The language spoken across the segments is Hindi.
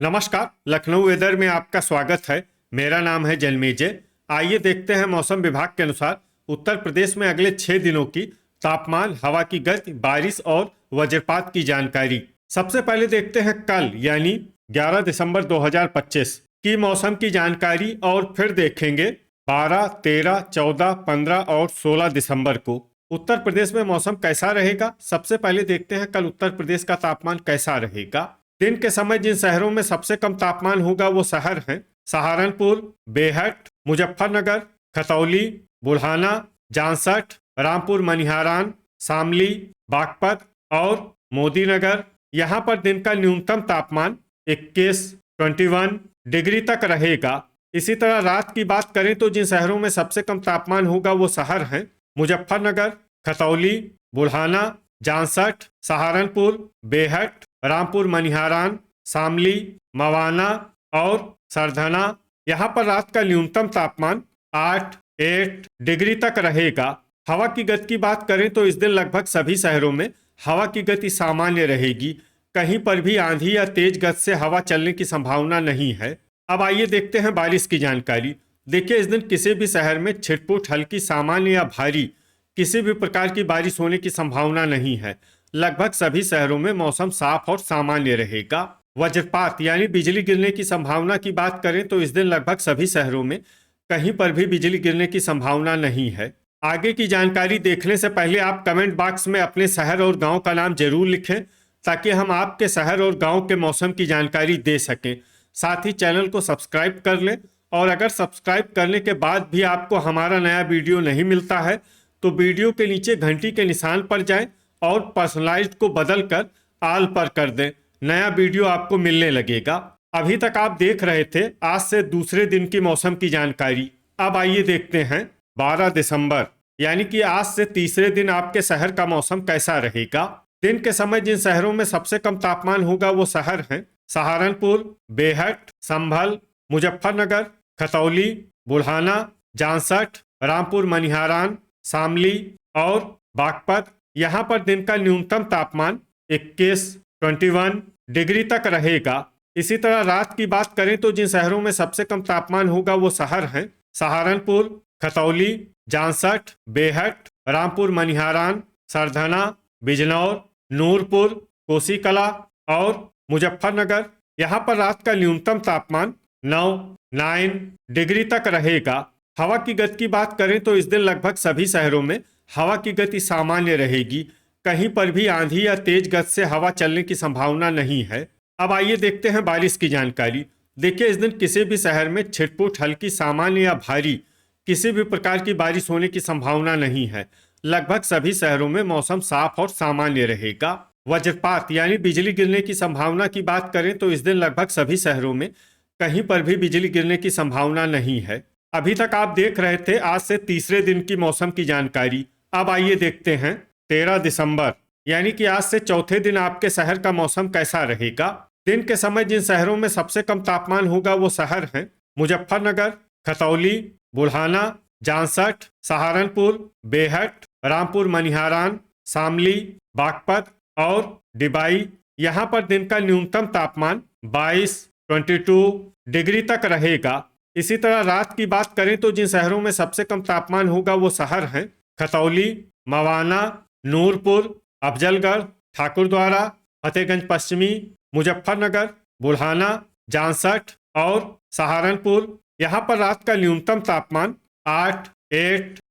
नमस्कार, लखनऊ वेदर में आपका स्वागत है। मेरा नाम है जन्मेजय। आइए देखते हैं मौसम विभाग के अनुसार उत्तर प्रदेश में अगले 6 दिनों की तापमान, हवा की गति, बारिश और वज्रपात की जानकारी। सबसे पहले देखते हैं कल यानी 11 दिसंबर 2025 की मौसम की जानकारी और फिर देखेंगे 12, 13, 14, 15 और 16 दिसंबर को उत्तर प्रदेश में मौसम कैसा रहेगा। सबसे पहले देखते हैं कल उत्तर प्रदेश का तापमान कैसा रहेगा। दिन के समय जिन शहरों में सबसे कम तापमान होगा वो शहर हैं सहारनपुर, बेहट, मुजफ्फरनगर, खतौली, बुल्हाना, जांसठ, रामपुर मनिहारान, शामली, बागपत और मोदीनगर। यहाँ पर दिन का न्यूनतम तापमान 21, 21 डिग्री तक रहेगा। इसी तरह रात की बात करें तो जिन शहरों में सबसे कम तापमान होगा वो शहर हैं मुजफ्फरनगर, खतौली, बुल्हाना, जांसठ, सहारनपुर, बेहट, रामपुर मनिहारान, शामली, मवाना और सरधना। यहाँ पर रात का न्यूनतम तापमान 8 डिग्री तक रहेगा। हवा की गति की बात करें तो इस दिन लगभग सभी शहरों में हवा की गति सामान्य रहेगी। कहीं पर भी आंधी या तेज गति से हवा चलने की संभावना नहीं है। अब आइए देखते हैं बारिश की जानकारी। देखिए, इस दिन किसी भी शहर में छिटपुट, हल्की, सामान्य या भारी किसी भी प्रकार की बारिश होने की संभावना नहीं है। लगभग सभी शहरों में मौसम साफ और सामान्य रहेगा। वज्रपात यानी बिजली गिरने की संभावना की बात करें तो इस दिन लगभग सभी शहरों में कहीं पर भी बिजली गिरने की संभावना नहीं है। आगे की जानकारी देखने से पहले आप कमेंट बॉक्स में अपने शहर और गांव का नाम जरूर लिखें ताकि हम आपके शहर और गांव के मौसम की जानकारी दे सकें। साथ ही चैनल को सब्सक्राइब कर लें और अगर सब्सक्राइब करने के बाद भी आपको हमारा नया वीडियो नहीं मिलता है तो वीडियो के नीचे घंटी के निशान पर जाएं और पर्सनलाइज्ड को बदलकर ऑल पर कर दें। नया वीडियो आपको मिलने लगेगा। अभी तक आप देख रहे थे आज से दूसरे दिन की मौसम की जानकारी। अब आइए देखते हैं 12 दिसंबर यानी कि आज से तीसरे दिन आपके शहर का मौसम कैसा रहेगा। दिन के समय जिन शहरों में सबसे कम तापमान होगा वो शहर हैं सहारनपुर, बेहट, संभल, मुजफ्फरनगर, खतौली, बुल्हाना, जांसठ, रामपुर मनिहारान, शामली और बागपत। यहाँ पर दिन का न्यूनतम तापमान 21, 21 डिग्री तक रहेगा। इसी तरह रात की बात करें तो जिन शहरों में सबसे कम तापमान होगा वो शहर हैं सहारनपुर, खतौली, जांसठ, बेहट, रामपुर मनिहारान, सरधना, बिजनौर, नूरपुर, कोसीकला और मुजफ्फरनगर। यहाँ पर रात का न्यूनतम तापमान 9 डिग्री तक रहेगा। हवा की गति की बात करें तो इस दिन लगभग सभी शहरों में हवा की गति सामान्य रहेगी। कहीं पर भी आंधी या तेज गति से हवा चलने की संभावना नहीं है। अब आइए देखते हैं बारिश की जानकारी। देखिए, इस दिन किसी भी शहर में छिटपुट, हल्की, सामान्य या भारी किसी भी प्रकार की बारिश होने की संभावना नहीं है। लगभग सभी शहरों में मौसम साफ और सामान्य रहेगा। वज्रपात यानी बिजली गिरने की संभावना की बात करें तो इस दिन लगभग सभी शहरों में कहीं पर भी बिजली गिरने की संभावना नहीं है। अभी तक आप देख रहे थे आज से तीसरे दिन की मौसम की जानकारी। अब आइए देखते हैं 13 दिसंबर यानी कि आज से चौथे दिन आपके शहर का मौसम कैसा रहेगा। दिन के समय जिन शहरों में सबसे कम तापमान होगा वो शहर हैं मुजफ्फरनगर, खतौली, बुल्हाना, जांसठ, सहारनपुर, बेहट, रामपुर मनिहारान, शामली, बागपत और डिबाई। यहाँ पर दिन का न्यूनतम तापमान 22, 22 डिग्री तक रहेगा। इसी तरह रात की बात करें तो जिन शहरों में सबसे कम तापमान होगा वो शहर हैं खतौली, मवाना, नूरपुर, अफजलगढ़, ठाकुरद्वारा, फतेहगंज पश्चिमी, मुजफ्फरनगर, बुल्हाना, जांसठ और सहारनपुर। यहाँ पर रात का न्यूनतम तापमान 8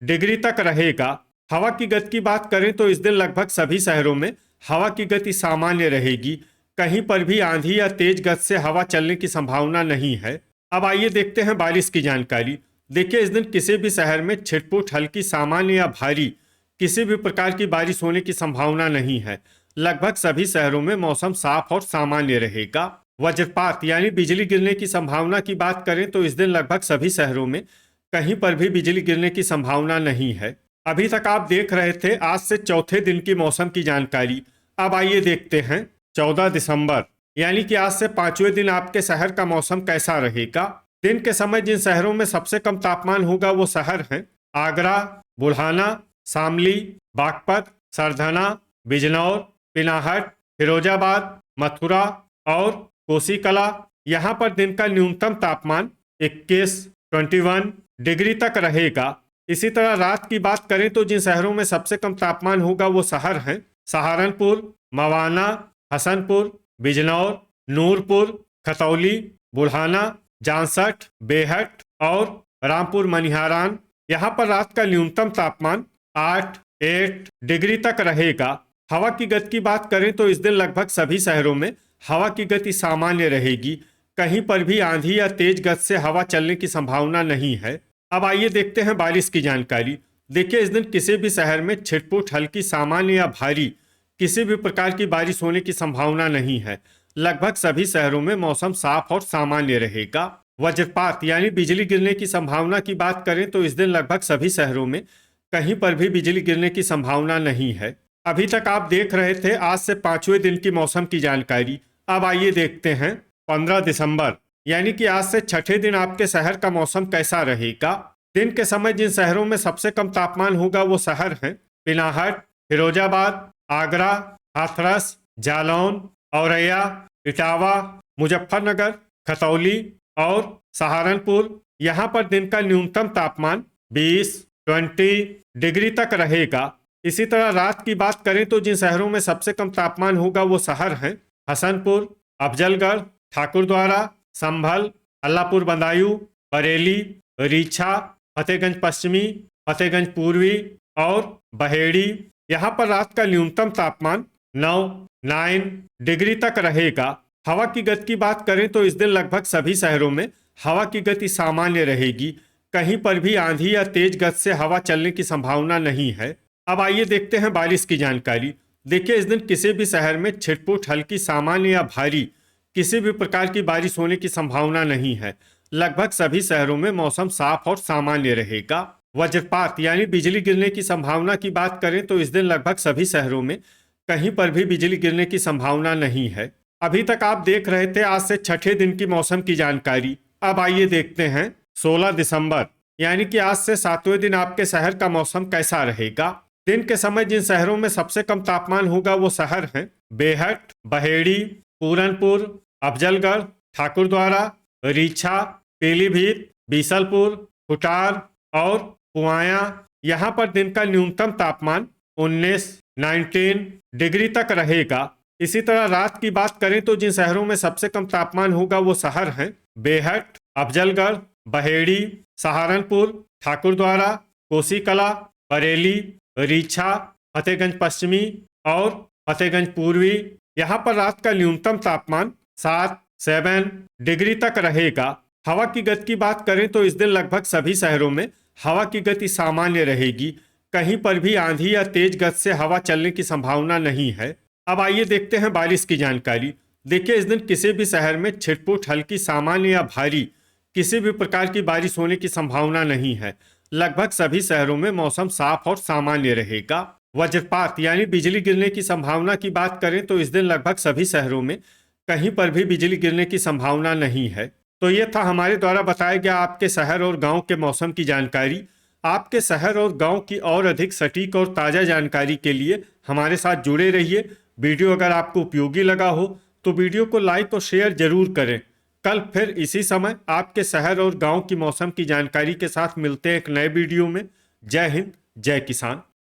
डिग्री तक रहेगा। हवा की गति की बात करें तो इस दिन लगभग सभी शहरों में हवा की गति सामान्य रहेगी। कहीं पर भी आंधी या तेज गति से हवा चलने की संभावना नहीं है। अब आइए देखते हैं बारिश की जानकारी। देखिए, इस दिन किसी भी शहर में छिटपुट, हल्की, सामान्य या भारी किसी भी प्रकार की बारिश होने की संभावना नहीं है। लगभग सभी शहरों में मौसम साफ और सामान्य रहेगा। वज्रपात यानी बिजली गिरने की संभावना की बात करें तो इस दिन लगभग सभी शहरों में कहीं पर भी बिजली गिरने की संभावना नहीं है। अभी तक आप देख रहे थे आज से चौथे दिन की मौसम की जानकारी। अब आइए देखते हैं 14 दिसंबर यानी कि आज से पांचवें दिन आपके शहर का मौसम कैसा रहेगा। दिन के समय जिन शहरों में सबसे कम तापमान होगा वो शहर हैं आगरा, बुल्हाना, शामली, बागपत, सरधना, बिजनौर, पिनाहट, फिरोजाबाद, मथुरा और कोसीकला। यहाँ पर दिन का न्यूनतम तापमान 21 डिग्री तक रहेगा। इसी तरह रात की बात करें तो जिन शहरों में सबसे कम तापमान होगा वो शहर हैं सहारनपुर, मवाना, हसनपुर, बिजनौर, नूरपुर, खतौली, बुढ़ाना, जांसठ, बेहट और रामपुर मनिहारान। यहाँ पर रात का न्यूनतम तापमान 8 डिग्री तक रहेगा। हवा की गति की बात करें तो इस दिन लगभग सभी शहरों में हवा की गति सामान्य रहेगी। कहीं पर भी आंधी या तेज गति से हवा चलने की संभावना नहीं है। अब आइए देखते हैं बारिश की जानकारी। देखिए, इस दिन किसी भी शहर में छिटपुट, हल्की, सामान्य या भारी किसी भी प्रकार की बारिश होने की संभावना नहीं है। लगभग सभी शहरों में मौसम साफ और सामान्य रहेगा। वज्रपात यानी बिजली गिरने की संभावना की बात करें तो इस दिन लगभग सभी शहरों में कहीं पर भी बिजली गिरने की संभावना नहीं है। अभी तक आप देख रहे थे आज से 5वें दिन की मौसम की जानकारी। अब आइए देखते हैं 15 दिसंबर यानी कि आज से 6ठे दिन आपके शहर का मौसम कैसा रहेगा। दिन के समय जिन शहरों में सबसे कम तापमान होगा वो शहर हैं पिनाहट, फिरोजाबाद, आगरा, हाथरस, जालौन, औरैया, इटावा, मुजफ्फरनगर, खतौली और सहारनपुर। यहाँ पर दिन का न्यूनतम तापमान 20 डिग्री तक रहेगा। इसी तरह रात की बात करें तो जिन शहरों में सबसे कम तापमान होगा वो शहर हैं हसनपुर, अफजलगढ़, ठाकुरद्वारा, संभल, अल्लाहपुर बदायूं, बरेली, रीछा, फतेहगंज पश्चिमी, फतेहगंज पूर्वी और बहेड़ी। यहाँ पर रात का न्यूनतम तापमान 9 डिग्री तक रहेगा। हवा की गति की बात करें तो इस दिन लगभग सभी शहरों में हवा की गति सामान्य रहेगी। कहीं पर भी आंधी या तेज गति से हवा चलने की संभावना नहीं है। अब आइए देखते हैं बारिश की जानकारी। देखिए, इस दिन किसी भी शहर में छिटपुट, हल्की, सामान्य या भारी किसी भी प्रकार की बारिश होने की संभावना नहीं है। लगभग सभी शहरों में मौसम साफ और सामान्य रहेगा। वज्रपात यानी बिजली गिरने की संभावना की बात करें तो इस दिन लगभग सभी शहरों में कहीं पर भी बिजली गिरने की संभावना नहीं है। अभी तक आप देख रहे थे आज से 6ठे दिन की मौसम की जानकारी। अब आइए देखते हैं 16 दिसंबर यानी कि आज से 7वें दिन आपके शहर का मौसम कैसा रहेगा। दिन के समय जिन शहरों में सबसे कम तापमान होगा वो शहर हैं बेहट, बहेड़ी, पूरनपुर, अफजलगढ़, ठाकुरद्वारा, रीछा, पीलीभीत, बीसलपुर, खुटार और पुआया। यहाँ पर दिन का न्यूनतम तापमान 19 डिग्री तक रहेगा। इसी तरह रात की बात करें तो जिन शहरों में सबसे कम तापमान होगा वो शहर हैं बेहट, अफजलगढ़, बहेड़ी, सहारनपुर, ठाकुरद्वारा, कोसीकला, बरेली, रीछा, फतेहगंज पश्चिमी और फतेहगंज पूर्वी। यहाँ पर रात का न्यूनतम तापमान 7 डिग्री तक रहेगा। हवा की गति की बात करें तो इस दिन लगभग सभी शहरों में हवा की गति सामान्य रहेगी। कहीं पर भी आंधी या तेज गति से हवा चलने की संभावना नहीं है। अब आइए देखते हैं बारिश की जानकारी। देखिए, इस दिन किसी भी शहर में छिटपुट, हल्की, सामान्य या भारी किसी भी प्रकार की बारिश होने की संभावना नहीं है। लगभग सभी शहरों में मौसम साफ और सामान्य रहेगा। वज्रपात यानी बिजली गिरने की संभावना की बात करें तो इस दिन लगभग सभी शहरों में कहीं पर भी बिजली गिरने की संभावना नहीं है। तो ये था हमारे द्वारा बताया गया आपके शहर और गांव के मौसम की जानकारी। आपके शहर और गांव की और अधिक सटीक और ताज़ा जानकारी के लिए हमारे साथ जुड़े रहिए। वीडियो अगर आपको उपयोगी लगा हो तो वीडियो को लाइक और शेयर जरूर करें। कल फिर इसी समय आपके शहर और गांव की मौसम की जानकारी के साथ मिलते हैं एक नए वीडियो में। जय हिंद, जय किसान।